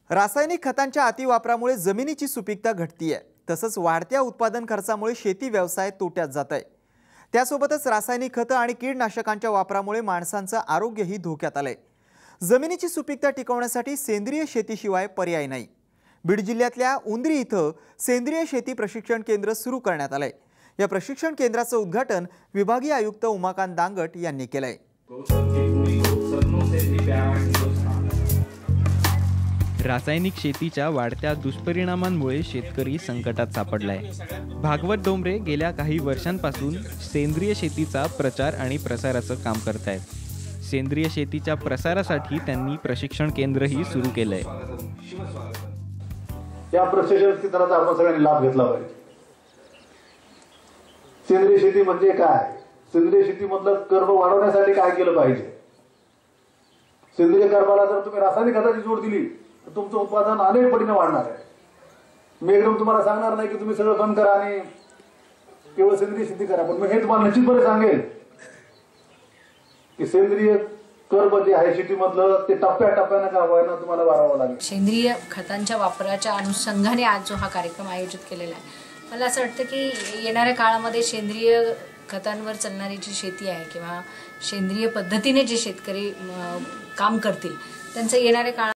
रासायनिक खतांच्या अतिवापरामुळे जमिनीची सुपीकता घटतीये, तसंच वाढत्या उत्पादन खर्चामुळे शेती व्यवसाय तोट्यात जात आहे। त्यासोबतच रासायनिक खतं आणि कीटकनाशकांच्या वापरामुळे माणसांचं आरोग्यही धोक्यात आलंय। जमिनीची सुपीकता टिकवण्यासाठी सेंद्रिय शेतीशिवाय पर्याय नाही। बीड जिल्ह्यातल्या उंद्री इथं सेंद्रिय शेती प्रशिक्षण केंद्र सुरू करण्यात आलंय। या प्रशिक्षण केंद्राचं उद्घाटन विभागीय आयुक्त उमाकांत दांगट यांनी केलंय। रासायनिक शेतीच्या वाढत्या दुष्परिणामांमुळे शेतकरी संकटात सापडलाय। भागवत डोंबरे गेल्या काही वर्षांपासून सेंद्रिय शेतीचा प्रचार आणि प्रसाराचं काम करतायत। सेंद्रिय शेतीच्या प्रसारासाठी त्यांनी प्रशिक्षण केंद्रही सुरू केलंय। या प्रशिक्षण केंद्राचा आपण सगळ्यांनी लाभ घेतला पाहिजे। सेंद्रिय शेती म्हणजे काय, सेंद्रिय शेतीमधलं कर्ब वाढवण्यासाठी काय केलं पाहिजे। सेंद्रिय कर्बाला जर तुम्ही रासायनिक खताची जोड दिली तर तुमचं उत्पादन अनेक पटीने वाढणार आहे। मी एकदम तुम्हाला सांगणार नाही की तुम्ही सगळं बंद करा आणि केवळ सेंद्रिय शेती करा, पण मी हे तुम्हाला निश्चितपणे सांगेल की सेंद्रिय कर्ब जे आहे शेतीमधलं ते टप्प्याटप्प्याने का होईना तुम्हाला वाढवावं लागेल। सेंद्रिय खतांच्या वापराच्या अनुषंगाने आज जो हा कार्यक्रम आयोजित केलेला आहे, मला असं वाटतं की येणाऱ्या काळामध्ये सेंद्रिय खतांवर चालणारी जी शेती आहे किंवा सेंद्रिय पद्धतीने जे शेतकरी काम करतील त्यांचं येणाऱ्या काळात